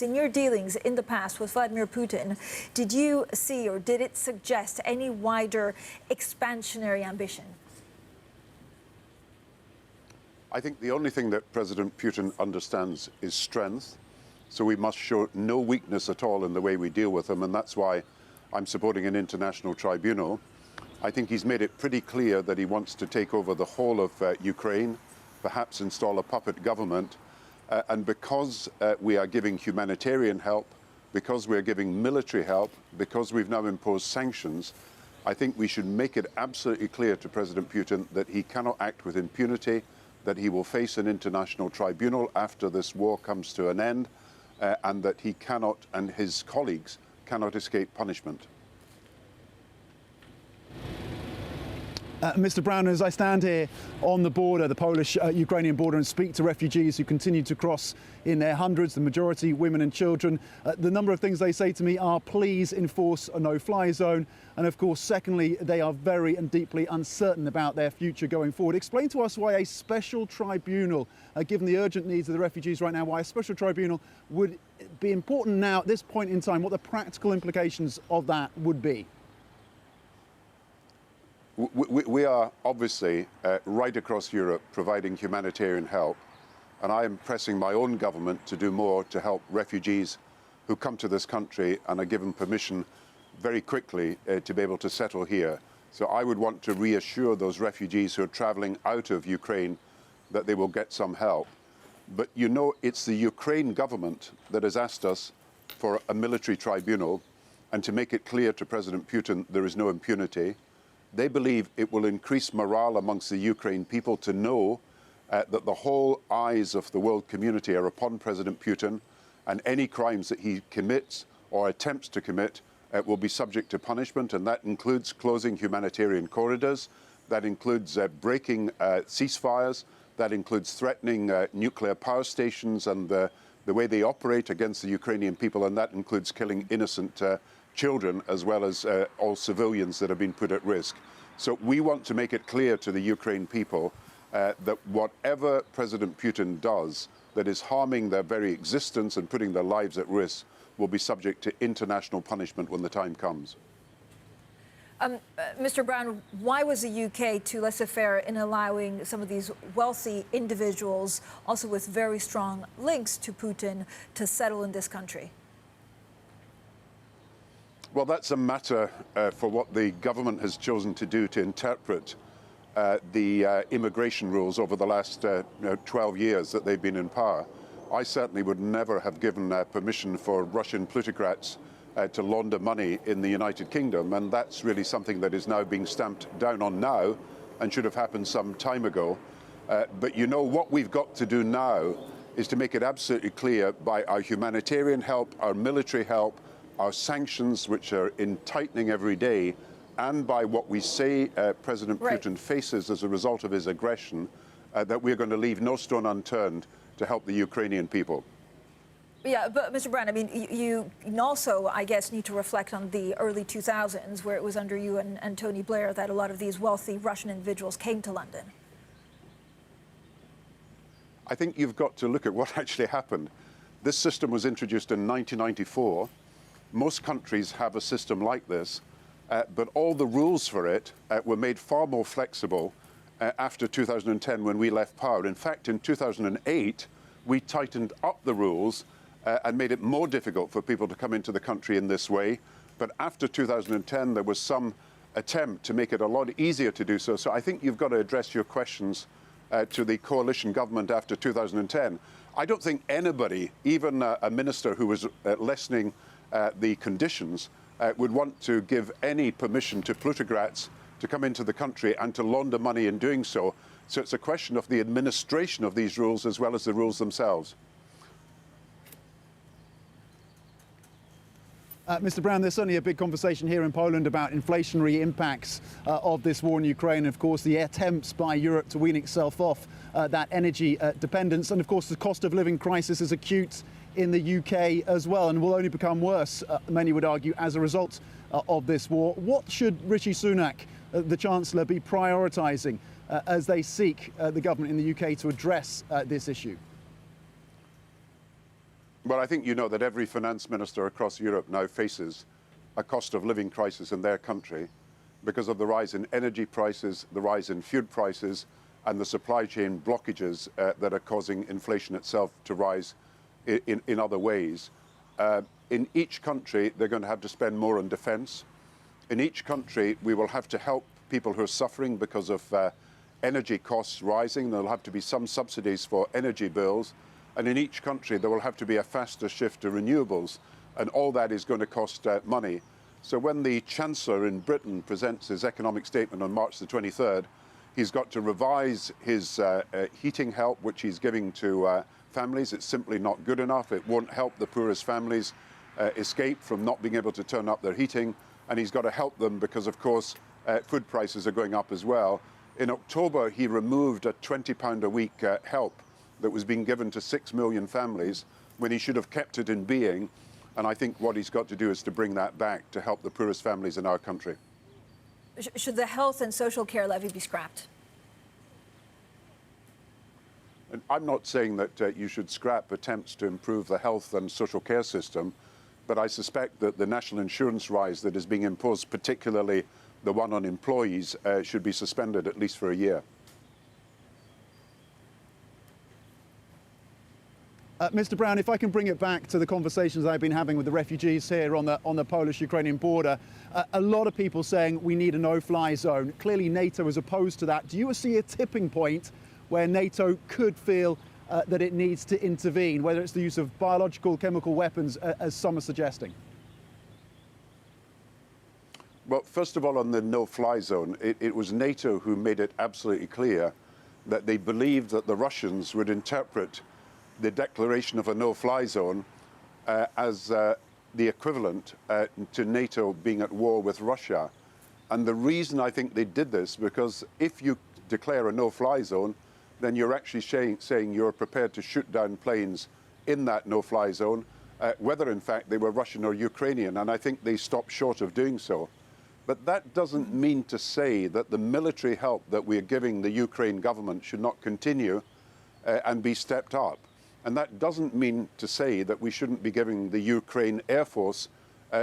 In your dealings in the past with Vladimir Putin, did you see or did it suggest any wider expansionary ambition? I think the only thing that President Putin understands is strength. So we must show no weakness at all in the way we deal with him. And that's why I'm supporting an international tribunal. I think he's made it pretty clear that he wants to take over the whole of Ukraine, perhaps install a puppet government. And because we are giving humanitarian help, because we're giving military help, because we've now imposed sanctions, I think we should make it absolutely clear to President Putin that he cannot act with impunity, that he will face an international tribunal after this war comes to an end, and that he cannot, and his colleagues cannot escape punishment. Mr. Brown, as I stand here on the border, the Polish-Ukrainian border, and speak to refugees who continue to cross in their hundreds, the majority women and children, the number of things they say to me are, please enforce a no-fly zone. And of course, secondly, they are very and deeply uncertain about their future going forward. Explain to us why a special tribunal, given the urgent needs of the refugees right now, why a special tribunal would be important now at this point in time, what the practical implications of that would be. We are obviously right across Europe providing humanitarian help, and I am pressing my own government to do more to help refugees who come to this country and are given permission very quickly to be able to settle here. So I would want to reassure those refugees who are traveling out of Ukraine that they will get some help. But you know, it's the Ukraine government that has asked us for a military tribunal and to make it clear to President Putin there is no impunity. They believe it will increase morale amongst the Ukraine people to know that the whole eyes of the world community are upon President Putin, and any crimes that he commits or attempts to commit will be subject to punishment, and that includes closing humanitarian corridors, that includes breaking ceasefires, that includes threatening nuclear power stations and the way they operate against the Ukrainian people, and that includes killing innocent children as well as all civilians that have been put at risk. So we want to make it clear to the Ukraine people that whatever President Putin does that is harming their very existence and putting their lives at risk will be subject to international punishment when the time comes. Mr. Brown, why was the UK too laissez-faire in allowing some of these wealthy individuals, also with very strong links to Putin, to settle in this country? Well, that's a matter for what the government has chosen to do to interpret the immigration rules over the last 12 years that they've been in power. I certainly would never have given permission for Russian plutocrats to launder money in the United Kingdom, and that's really something that is now being stamped down on now and should have happened some time ago. But you know, what we've got to do now is to make it absolutely clear by our humanitarian help, our military help, our sanctions, which are in tightening every day, and by what we say President Putin faces as a result of his aggression, that we're going to leave no stone unturned to help the Ukrainian people. Yeah, but Mr. Brown, I mean, you also, I guess, need to reflect on the early 2000s, where it was under you and Tony Blair that a lot of these wealthy Russian individuals came to London. I think you've got to look at what actually happened. This system was introduced in 1994. Most countries have a system like this, but all the rules for it were made far more flexible after 2010 when we left power. In fact, in 2008, we tightened up the rules and made it more difficult for people to come into the country in this way. But after 2010, there was some attempt to make it a lot easier to do so. So I think you've got to address your questions to the coalition government after 2010. I don't think anybody, even a minister who was lessening the conditions, would want to give any permission to plutocrats to come into the country and to launder money in doing so. So it's a question of the administration of these rules as well as the rules themselves. Mr. Brown, there's certainly a big conversation here in Poland about inflationary impacts of this war in Ukraine. Of course, the attempts by Europe to wean itself off that energy dependence. And of course, the cost of living crisis is acute in the UK as well, and will only become worse, many would argue, as a result of this war. What should Rishi Sunak, the Chancellor, be prioritising as they seek the government in the UK to address this issue? Well, I think you know that every finance minister across Europe now faces a cost of living crisis in their country because of the rise in energy prices, the rise in food prices, and the supply chain blockages that are causing inflation itself to rise in other ways. In each country, they're going to have to spend more on defence. In each country, we will have to help people who are suffering because of energy costs rising. There'll have to be some subsidies for energy bills. And in each country, there will have to be a faster shift to renewables. And all that is going to cost money. So when the Chancellor in Britain presents his economic statement on March the 23rd, he's got to revise his heating help, which he's giving to families. It's simply not good enough. It won't help the poorest families escape from not being able to turn up their heating. And he's got to help them because, of course, food prices are going up as well. In October, he removed a £20 a week help that was being given to 6 million families when he should have kept it in being. And I think what he's got to do is to bring that back to help the poorest families in our country. Should the health and social care levy be scrapped? And I'm not saying that you should scrap attempts to improve the health and social care system, but I suspect that the national insurance rise that is being imposed, particularly the one on employees, should be suspended at least for a year. Mr. Brown, if I can bring it back to the conversations I've been having with the refugees here on the Polish-Ukrainian border, a lot of people saying we need a no-fly zone. Clearly, NATO is opposed to that. Do you see a tipping point where NATO could feel that it needs to intervene, whether it's the use of biological, chemical weapons, as some are suggesting? Well, first of all, on the no-fly zone, it was NATO who made it absolutely clear that they believed that the Russians would interpret the declaration of a no-fly zone as the equivalent to NATO being at war with Russia. And the reason I think they did this, because if you declare a no-fly zone, then you're actually saying you're prepared to shoot down planes in that no-fly zone, whether in fact they were Russian or Ukrainian. And I think they stopped short of doing so. But that doesn't mean to say that the military help that we're giving the Ukraine government should not continue and be stepped up. And that doesn't mean to say that we shouldn't be giving the Ukraine Air Force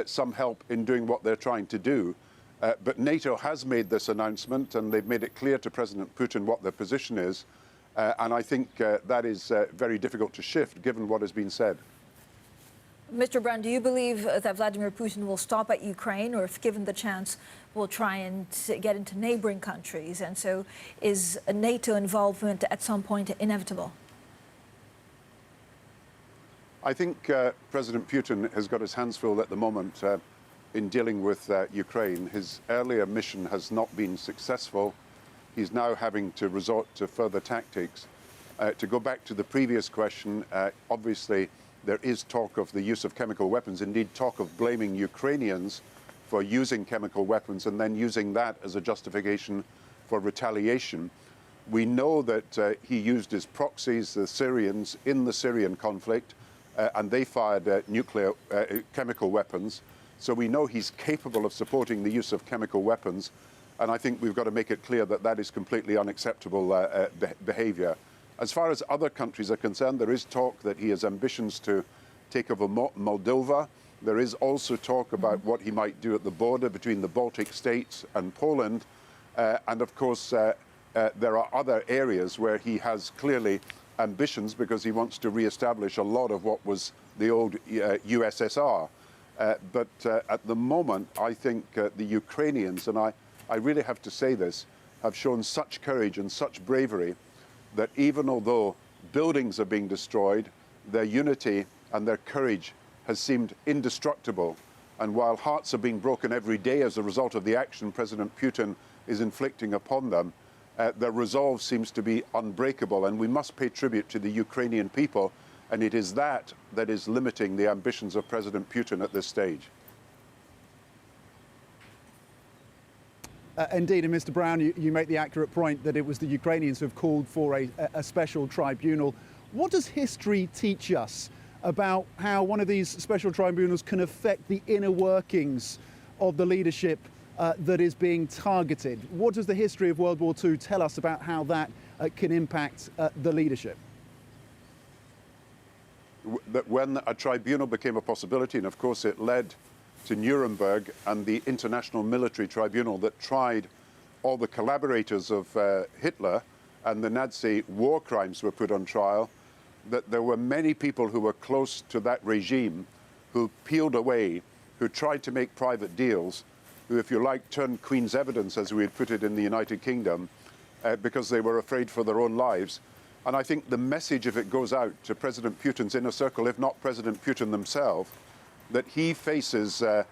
some help in doing what they're trying to do. But NATO has made this announcement, and they've made it clear to President Putin what their position is. And I think that is very difficult to shift, given what has been said. Mr. Brown, do you believe that Vladimir Putin will stop at Ukraine, or if given the chance, will try and get into neighboring countries? And so is a NATO involvement at some point inevitable? I think President Putin has got his hands full at the moment in dealing with Ukraine. His earlier mission has not been successful. He's now having to resort to further tactics. To go back to the previous question, obviously there is talk of the use of chemical weapons, indeed talk of blaming Ukrainians for using chemical weapons and then using that as a justification for retaliation. We know that he used his proxies, the Syrians, in the Syrian conflict, and they fired chemical weapons. So we know he's capable of supporting the use of chemical weapons. And I think we've got to make it clear that that is completely unacceptable behavior. As far as other countries are concerned, there is talk that he has ambitions to take over Moldova. There is also talk about what he might do at the border between the Baltic states and Poland. And of course, there are other areas where he has clearly ambitions because he wants to re-establish a lot of what was the old USSR. But at the moment, I think the Ukrainians, and I really have to say this, have shown such courage and such bravery that even although buildings are being destroyed, their unity and their courage has seemed indestructible. And while hearts are being broken every day as a result of the action President Putin is inflicting upon them, their resolve seems to be unbreakable. And we must pay tribute to the Ukrainian people. And it is that that is limiting the ambitions of President Putin at this stage. Indeed, and Mr. Brown, you make the accurate point that it was the Ukrainians who have called for a special tribunal. What does history teach us about how one of these special tribunals can affect the inner workings of the leadership that is being targeted? What does the history of World War II tell us about how that can impact the leadership? that when a tribunal became a possibility, and of course it led to Nuremberg and the International Military Tribunal that tried all the collaborators of Hitler and the Nazi war crimes were put on trial, that there were many people who were close to that regime who peeled away, who tried to make private deals, who, if you like, turned Queen's evidence, as we had put it in the United Kingdom, because they were afraid for their own lives. And I think the message, if it goes out to President Putin's inner circle, if not President Putin himself, that he faces the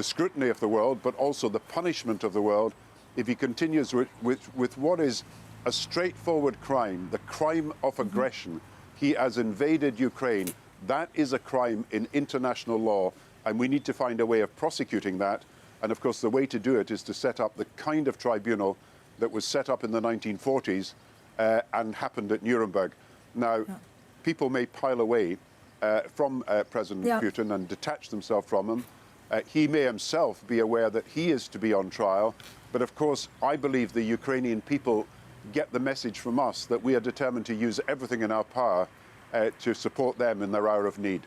scrutiny of the world, but also the punishment of the world, if he continues with what is a straightforward crime, the crime of aggression. He has invaded Ukraine. That is a crime in international law, and we need to find a way of prosecuting that. And of course, the way to do it is to set up the kind of tribunal that was set up in the 1940s and happened at Nuremberg. Now, people may pile away from President Putin and detach themselves from him. He may himself be aware that he is to be on trial. But of course, I believe the Ukrainian people get the message from us that we are determined to use everything in our power to support them in their hour of need.